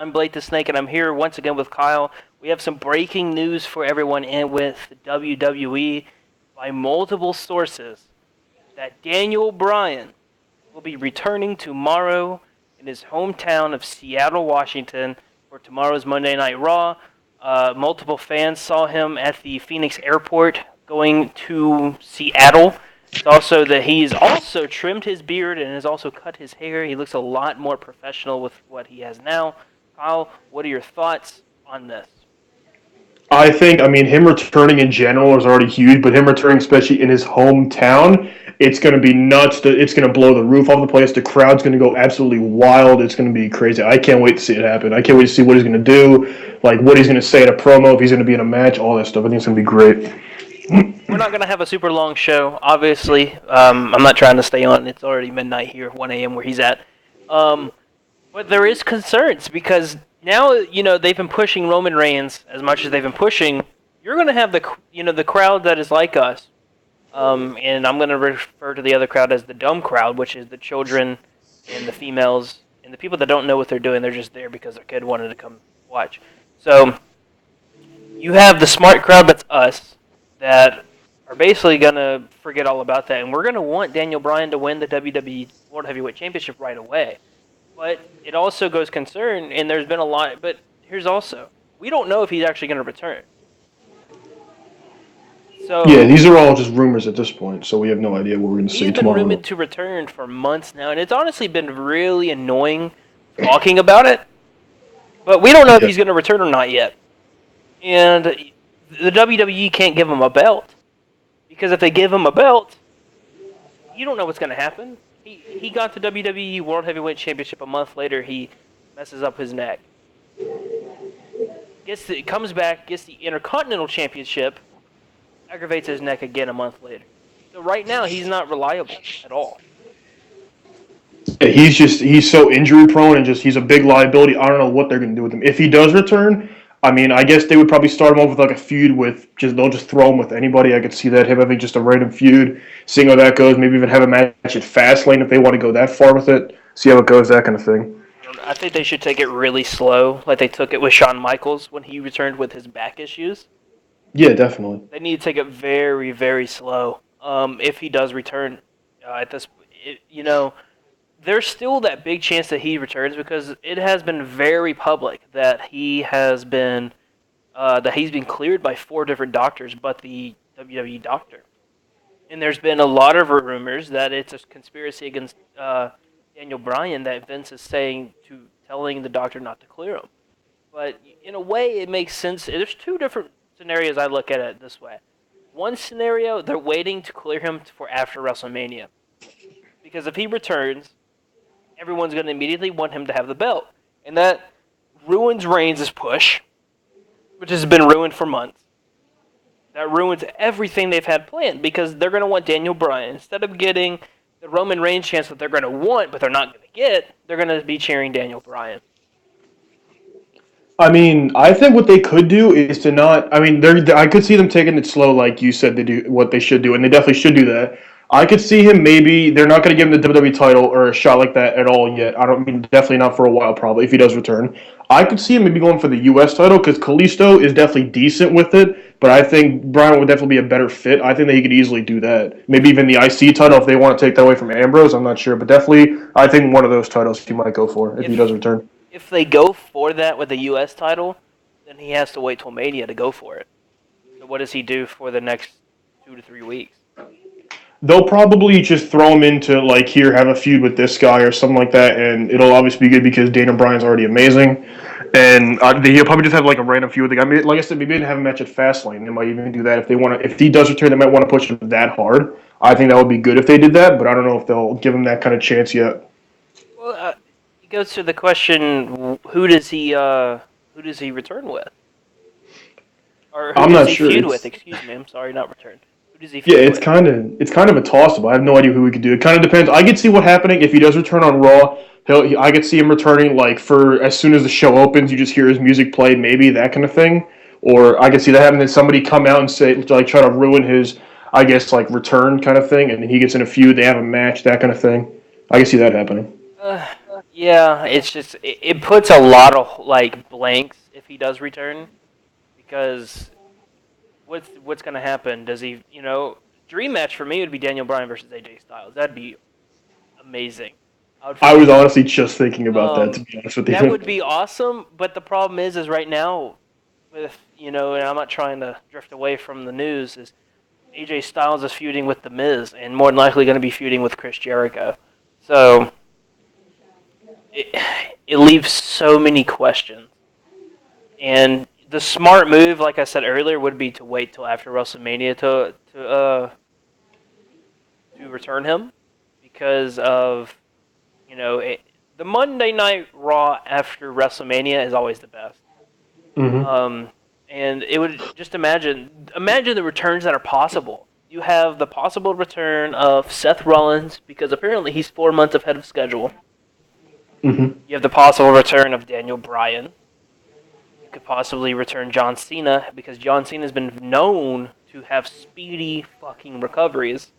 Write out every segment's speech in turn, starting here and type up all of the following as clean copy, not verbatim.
I'm Blake the Snake, and I'm here once again with Kyle. We have some breaking news for everyone and with WWE by multiple sources that Daniel Bryan will be returning tomorrow in his hometown of Seattle, Washington for tomorrow's Monday Night Raw. Multiple fans saw him at the Phoenix airport going to Seattle. It's also that he's also trimmed his beard and has also cut his hair. He looks a lot more professional with what he has now. Kyle, what are your thoughts on this? I mean, him returning in general is already huge, but him returning, especially in his hometown, it's going to be nuts. It's going to blow the roof off the place. The crowd's going to go absolutely wild. It's going to be crazy. I can't wait to see it happen. I can't wait to see what he's going to do, like what he's going to say at a promo, if he's going to be in a match, all that stuff. I think it's going to be great. We're not going to have a super long show, obviously. I'm not trying to stay on. It's already midnight here, 1 a.m. where he's at. But there is concerns because now, they've been pushing Roman Reigns as much as they've been pushing. You're going to have the crowd that is like us. And I'm going to refer to the other crowd as the dumb crowd, which is the children and the females and the people that don't know what they're doing. They're just there because their kid wanted to come watch. So you have the smart crowd that's us that are basically going to forget all about that. And we're going to want Daniel Bryan to win the WWE World Heavyweight Championship right away. But it also goes concern, and there's been a lot. But here's also, we don't know if he's actually going to return. Yeah, So these are all just rumors at this point, so we have no idea what we're going to see he's been tomorrow. rumored to return for months now, and it's honestly been really annoying talking about it. But we don't know if Yeah. he's going to return or not yet. And the WWE can't give him a belt. Because if they give him a belt, you don't know what's going to happen. He got the WWE World Heavyweight Championship a month later. He messes up his neck. Comes back, gets the Intercontinental Championship, aggravates his neck again a month later. So right now, he's not reliable at all. He's so injury prone and just he's a big liability. I don't know what they're going to do with him. If he does return, I mean, I guess they would probably start him off with like a feud with just they'll just throw him with anybody. I could see that him having just a random feud, seeing how that goes. Maybe even have a match at Fastlane if they want to go that far with it. See how it goes, that kind of thing. I think they should take it really slow, like they took it with Shawn Michaels when he returned with his back issues. Yeah, definitely. They need to take it very, very slow. If he does return, at this, there's still that big chance that he returns because it has been very public that he's been cleared by 4 different doctors, but the WWE doctor. And there's been a lot of rumors that it's a conspiracy against Daniel Bryan that Vince is telling the doctor not to clear him. But in a way, it makes sense. There's 2 different scenarios I look at it this way. One scenario, they're waiting to clear him for after WrestleMania. Because if he returns, everyone's going to immediately want him to have the belt. And that ruins Reigns' push, which has been ruined for months. That ruins everything they've had planned because they're going to want Daniel Bryan. Instead of getting the Roman Reigns chance that they're going to want, but they're not going to get, they're going to be cheering Daniel Bryan. I mean, I think what they could do is to not. I mean, I could see them taking it slow, like you said they do what they should do, and they definitely should do that. I could see him maybe they're not going to give him the WWE title or a shot like that at all yet. I don't mean definitely not for a while, probably if he does return. I could see him maybe going for the U.S. title because Kalisto is definitely decent with it, but I think Bryan would definitely be a better fit. I think that he could easily do that. Maybe even the IC title if they want to take that away from Ambrose. I'm not sure, but definitely I think one of those titles he might go for if he does If return. if they go for that with the U.S. title, then he has to wait till Mania to go for it. So what does he do for the next 2 to 3 weeks? They'll probably just throw him into like here, have a feud with this guy or something like that, and it'll obviously be good because Daniel Bryan's already amazing, and he'll probably just have like a random feud with the guy. Like I said, maybe they have a match at Fastlane. They might even do that if they want to. If he does return, they might want to push him that hard. I think that would be good if they did that, but I don't know if they'll give him that kind of chance yet. Well, it goes to the question: who does he return with, or who I'm does not he sure. feud with? Excuse me, I'm sorry, not return. Who does he Yeah, feud with? it's kind of a toss up. I have no idea who we could do. It kind of depends. I could see what happening if he does return on Raw. I could see him returning like for as soon as the show opens, you just hear his music play, maybe that kind of thing. Or I could see that happening. Then somebody come out and say like try to ruin his, I guess like return kind of thing, and then he gets in a feud. They have a match, that kind of thing. I can see that happening. Uh, Yeah, it's just it puts a lot of like blanks if he does return because what's gonna happen? Does he dream match for me would be Daniel Bryan versus AJ Styles. That'd be amazing. I would I was freaking honestly just thinking about that, to be honest with that you. would be awesome. But the problem is right now with and I'm not trying to drift away from the news is AJ Styles is feuding with The Miz and more than likely going to be feuding with Chris Jericho. So it, it leaves so many questions. And the smart move, like I said earlier, would be to wait till after WrestleMania to return him because of the Monday Night Raw after WrestleMania is always the best. Hmm. Um, and it would just imagine the returns that are possible. You have the possible return of Seth Rollins because apparently he's 4 months ahead of schedule. Hmm. You have the possible return of Daniel Bryan. You could possibly return John Cena because John Cena has been known to have speedy fucking recoveries.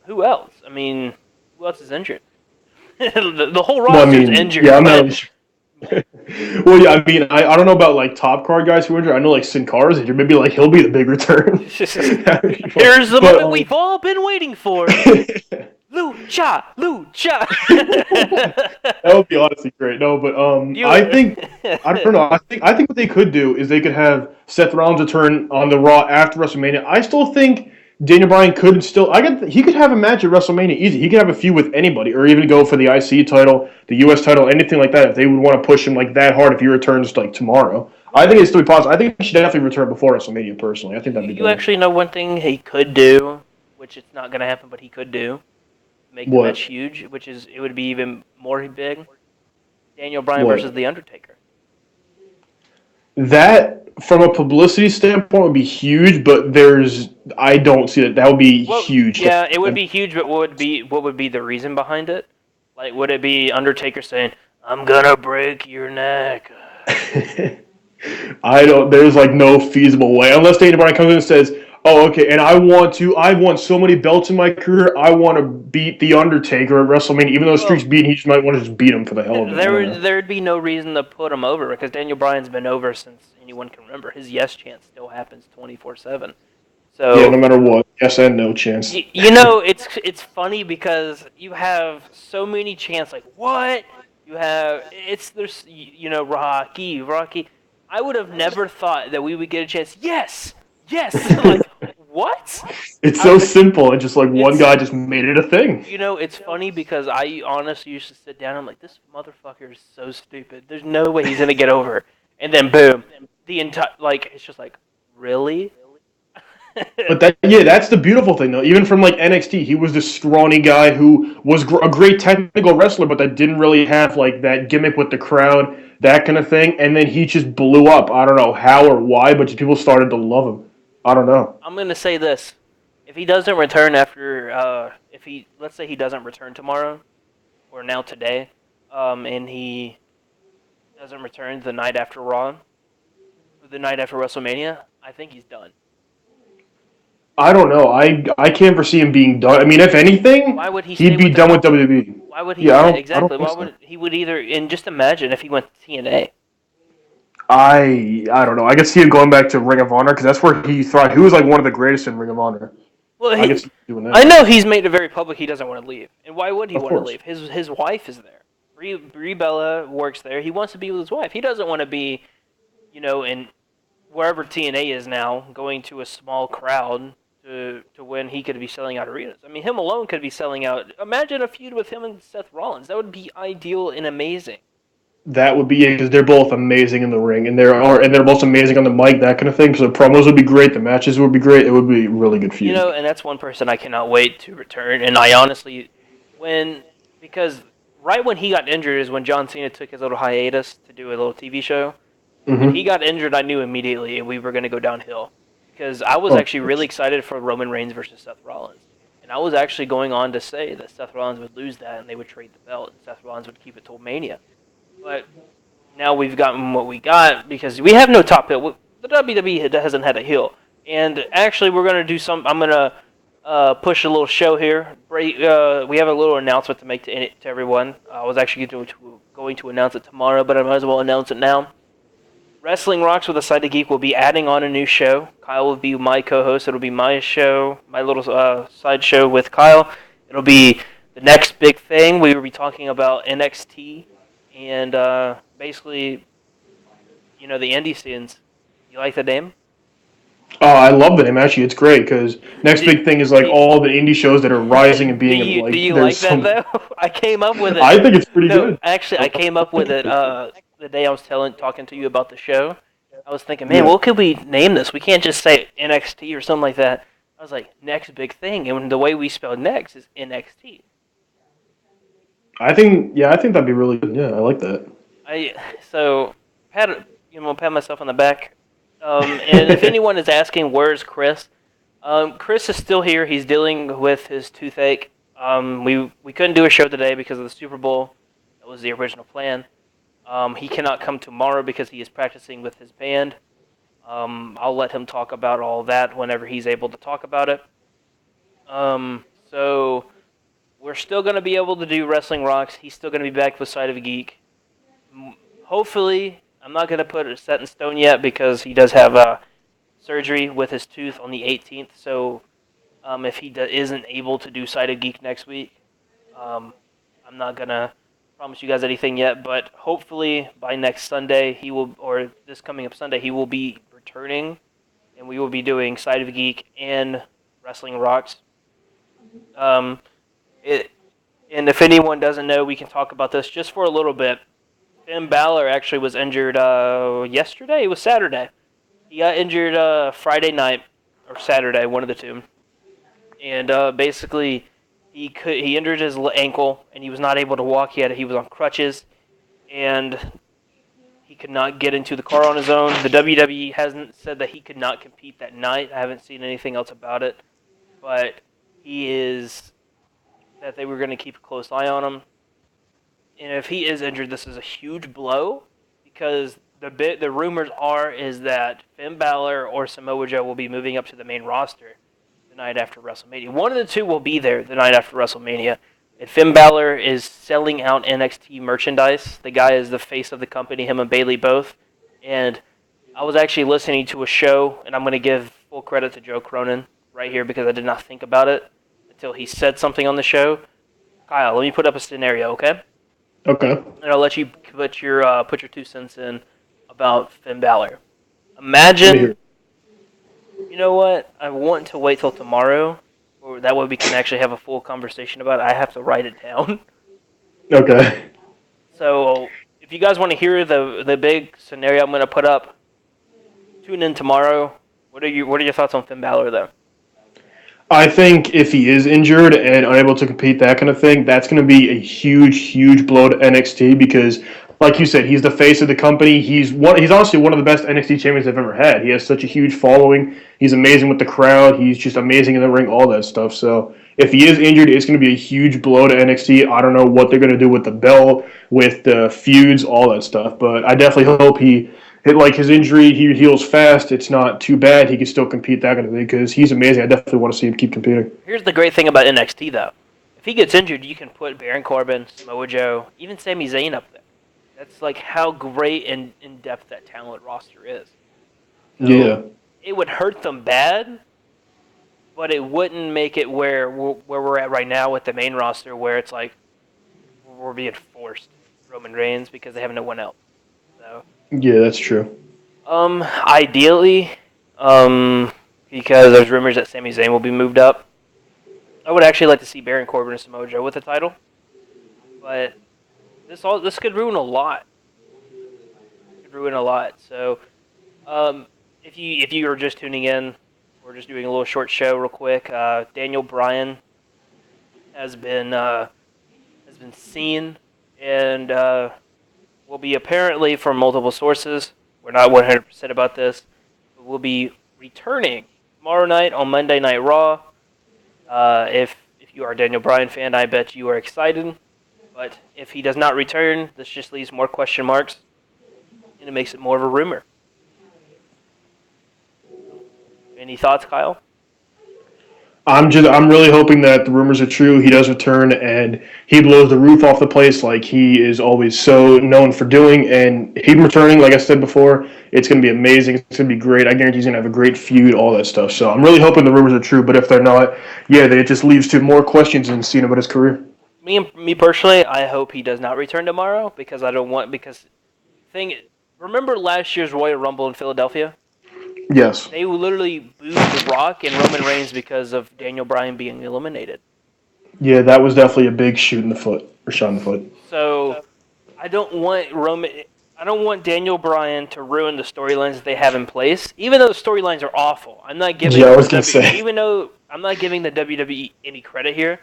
Who else? I mean, who else is injured? The whole Well, I roster's mean, yeah, injured, I'm not but really sure. Well, yeah, I mean, I don't know about like top card guys who are injured. I know like Sin Cara's injured. Maybe like he'll be the big return. That'd be fun. here's the But moment we've all been waiting for. Lucha, Lucha. that would be honestly great. No, but I you. think I don't know. I think what they could do is they could have Seth Rollins return on the Raw after WrestleMania. I still think Daniel Bryan could still. He could have a match at WrestleMania easy. He could have a feud with anybody, or even go for the IC title, the US title, anything like that. If they would want to push him like that hard, if he returns like tomorrow, I think it's still possible. I think he should definitely return before WrestleMania. Personally, I think that'd be You better. actually know one thing he could do, which it's not going to happen, but he could do. Make the match What? huge, which is it would be even more big. Daniel Bryan versus What? The Undertaker. That, from a publicity standpoint, would be huge, but I don't see that. That would be Well, huge to yeah, it would happen. be huge, but what would be the reason behind it? Like, would it be Undertaker saying, "I'm gonna break your neck"? I don't. There's like no feasible way unless Daniel Bryan comes in and says, "Oh, okay," and I've won so many belts in my career. I want to beat the Undertaker at WrestleMania, even though the streak's Well, beaten. He just might want to just beat him for the hell of it. I don't know. there'd be no reason to put him over because Daniel Bryan's been over since anyone can remember. His yes chance still happens 24/7. Yeah, no So matter what. Yes and no chance. it's funny because you have so many chants like what you have. There's Rocky. I would have never thought that we would get a chance. Yes, yes. Like what? It's so I, simple, and just like one it's guy just made it a thing. it's funny because I honestly used to sit down. And I'm like, this motherfucker is so stupid. There's no way he's gonna get over. And then boom, the entire it's just like really. But that's the beautiful thing though. Even from like NXT, he was this scrawny guy who was a great technical wrestler, but that didn't really have like that gimmick with the crowd, that kind of thing. And then he just blew up. I don't know how or why, but just people started to love him. I don't know. I'm gonna say this: if he doesn't return after, if he let's say he doesn't return tomorrow or now today, and he doesn't return the night after Raw, the night after WrestleMania, I think he's done. I don't know. I can't foresee him being done. I mean, if anything, Why would he stay he'd be with the done with company? WWE. Why would he? Yeah, Yeah, I don't exactly. think Why so. would he would either? And just imagine if he went to TNA. I don't know. I could see him going back to Ring of Honor because that's where he thought he was like one of the greatest in Ring of Honor. Well, I could see him doing I that. know he's made it very public he doesn't want to leave, and why would he Of want to course. leave? His wife is there. Brie Bella works there. He wants to be with his wife. He doesn't want to be, in wherever TNA is now, going to a small crowd to when he could be selling out arenas. I mean, him alone could be selling out. Imagine a feud with him and Seth Rollins. That would be ideal and amazing. That would be it because they're both amazing in the ring, and they're both amazing on the mic, that kind of thing. So the promos would be great, the matches would be great. It would be a really good feud. And that's one person I cannot wait to return. And I honestly, when because right when he got injured is when John Cena took his little hiatus to do a little TV show. When he Mm-hmm. got injured, I knew immediately we were going to go downhill because I was Oh, of actually really course. excited for Roman Reigns versus Seth Rollins, and I was actually going on to say that Seth Rollins would lose that and they would trade the belt, and Seth Rollins would keep it till Mania. But now we've gotten what we got because we have no top heel. The WWE hasn't had a heel, and actually we're going to do some. I'm going to push a little show here. We have a little announcement to make to everyone. I was actually going to announce it tomorrow, but I might as well announce it now. Wrestling Rocks with a Side of Geek will be adding on a new show. Kyle will be my co-host. It'll be my show, my little side show with Kyle. It'll be the next big thing. We will be talking about NXT and basically, the indie scenes. You like the name? Oh, I love the name. Actually, it's great because next Do, big thing is like do, all the indie shows that are rising and do being you do like you there's like that some. though? I came up with it. I think it's pretty No, good. actually, I came up with it the day I was talking to you about the show. I was thinking, man, Yeah, what could we name this? We can't just say NXT or something like that. I was like, next big thing, and the way we spell next is NXT. I think that'd be really good. Yeah, I like that. I so pat myself on the back. And if anyone is asking where's Chris, Chris is still here. He's dealing with his toothache. We couldn't do a show today because of the Super Bowl. That was the original plan. He cannot come tomorrow because he is practicing with his band. I'll let him talk about all that whenever he's able to talk about it. So we're still going to be able to do Wrestling Rocks. He's still going to be back with Side of a Geek. Hopefully, I'm not going to put it set in stone yet because he does have surgery with his tooth on the 18th. So if he isn't able to do Side of Geek next week, um, I'm not going to promise you guys anything yet. But hopefully by next Sunday, or this coming up Sunday, he will be returning, and we will be doing Side of a Geek and Wrestling Rocks. Um, it, and if anyone doesn't know, we can talk about this just for a little bit. Finn Balor actually was injured yesterday. It was Saturday. He got injured Friday night or Saturday, one of the two. And basically, he injured his ankle, and he was not able to walk. He was on crutches, and he could not get into the car on his own. The WWE hasn't said that he could not compete that night. I haven't seen anything else about it, but they were going to keep a close eye on him. And if he is injured, this is a huge blow because the rumors is that Finn Balor or Samoa Joe will be moving up to the main roster the night after WrestleMania. One of the two will be there the night after WrestleMania. And Finn Balor is selling out NXT merchandise. The guy is the face of the company, him and Bayley both. And I was actually listening to a show, and I'm going to give full credit to Joe Cronin right here because I did not think about it until he said something on the show. Kyle, let me put up a scenario, okay? Okay. And I'll let you put your 2 cents in about Finn Balor. Let me hear. Imagine, you know what? I want to wait till tomorrow, or that way we can actually have a full conversation about it. I have to write it down. Okay. So if you guys want to hear the big scenario I'm going to put up, tune in tomorrow. What are your thoughts on Finn Balor though? I think if he is injured and unable to compete, that kind of thing, that's going to be a huge, huge blow to NXT because, like you said, he's the face of the company. He's honestly one of the best NXT champions I've ever had. He has such a huge following. He's amazing with the crowd. He's just amazing in the ring, all that stuff. So if he is injured, it's going to be a huge blow to NXT. I don't know what they're going to do with the belt, with the feuds, all that stuff. But I definitely hope his injury, he heals fast. It's not too bad. He can still compete, that kind of thing, because he's amazing. I definitely want to see him keep competing. Here's the great thing about NXT though. If he gets injured, you can put Baron Corbin, Samoa Joe, even Sami Zayn up there. That's like how great and in depth that talent roster is. So Yeah. it would hurt them bad, but it wouldn't make it where we're at right now with the main roster, where it's like we're being forced Roman Reigns because they have no one else. So Yeah, that's true. ideally, because there's rumors that Sami Zayn will be moved up, I would actually like to see Baron Corbin and Samoa Joe with the title, but this could ruin a lot. Could ruin a lot. So, if you are just tuning in, we're just doing a little short show real quick. Daniel Bryan has been seen and will be apparently from multiple sources. We're not 100% about this. But will be returning tomorrow night on Monday Night Raw. If you are a Daniel Bryan fan, I bet you are excited. But if he does not return, this just leaves more question marks, and it makes it more of a rumor. Any thoughts, Kyle? I'm really hoping that the rumors are true. He does return and he blows the roof off the place like he is always so known for doing. And him returning, like I said before, it's going to be amazing. It's going to be great. I guarantee he's going to have a great feud, all that stuff. So I'm really hoping the rumors are true. But if they're not, yeah, it just leaves to more questions and seeing about his career. Me personally, I hope he does not return tomorrow because I don't want because thing. Remember last year's Royal Rumble in Philadelphia? Yes. They literally booed The Rock and Roman Reigns because of Daniel Bryan being eliminated. Yeah, that was definitely a big shoot in the foot or shot in the foot. So I don't want Roman. I don't want Daniel Bryan to ruin the storylines that they have in place. Even though the storylines are awful, I'm not giving Yeah, I was gonna say. Even though I'm not giving the WWE any credit here.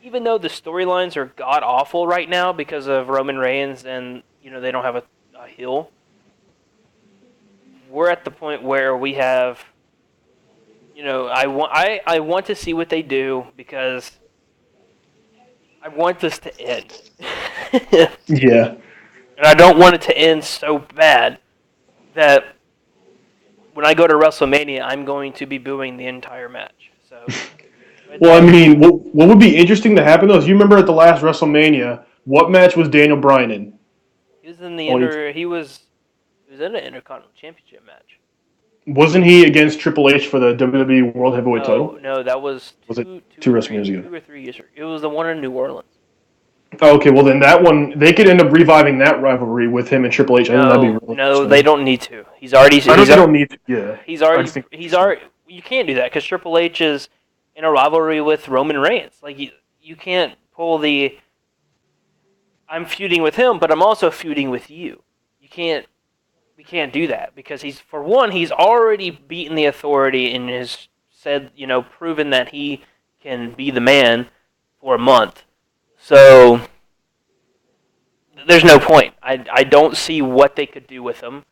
Even though the storylines are god awful right now because of Roman Reigns and they don't have a heel. We're at the point where we have. I want to see what they do because I want this to end. Yeah. And I don't want it to end so bad that when I go to WrestleMania, I'm going to be booing the entire match. So, Well, I mean, what would be interesting to happen though is you remember at the last WrestleMania, what match was Daniel Bryan in? he was in the Oh, he was in an Intercontinental Championship match. wasn't he against Triple H for the WWE World Heavyweight No, title? no, that was Was it two, two two or three, WrestleManias ago? 2 or 3 years. It was the one in New Orleans. Oh, okay, well then that one they could end up reviving that rivalry with him and Triple H. I think that'd be No, really no, they interesting. don't need to. He's already. I know they don't need to. Yeah, I just think He's already. You can't do that because Triple H is in a rivalry with Roman Reigns. Like you can't pull the. I'm feuding with him, but I'm also feuding with you. You can't. We can't do that because for one, he's already beaten the Authority and has said, proven that he can be the man for a month. So there's no point. I don't see what they could do with him,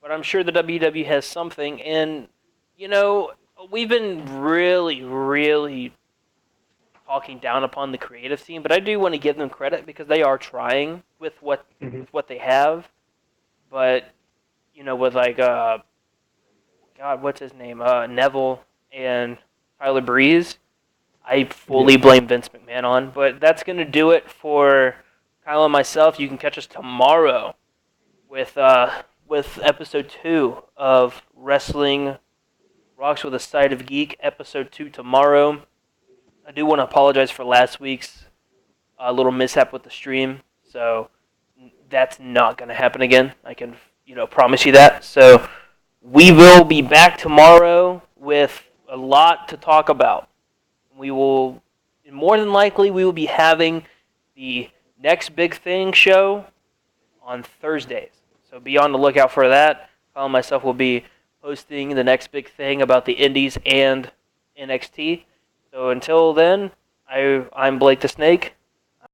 but I'm sure the WWE has something. And you know, we've been really, really talking down upon the creative team, but I do want to give them credit because they are trying with what they have. But with like God, what's his name? Neville and Tyler Breeze. I fully blame Vince McMahon on, but that's gonna do it for Kyle and myself. You can catch us tomorrow with episode 2 of Wrestling Rocks with a Side of Geek. Episode 2 tomorrow. I do want to apologize for last week's little mishap with the stream, so that's not gonna happen again. I can promise you that. So we will be back tomorrow with a lot to talk about. We will, more than likely, we will be having the Next Big Thing show on Thursdays. So be on the lookout for that. Kyle and myself will be hosting the Next Big Thing about the Indies and NXT. So until then, I'm Blake the Snake.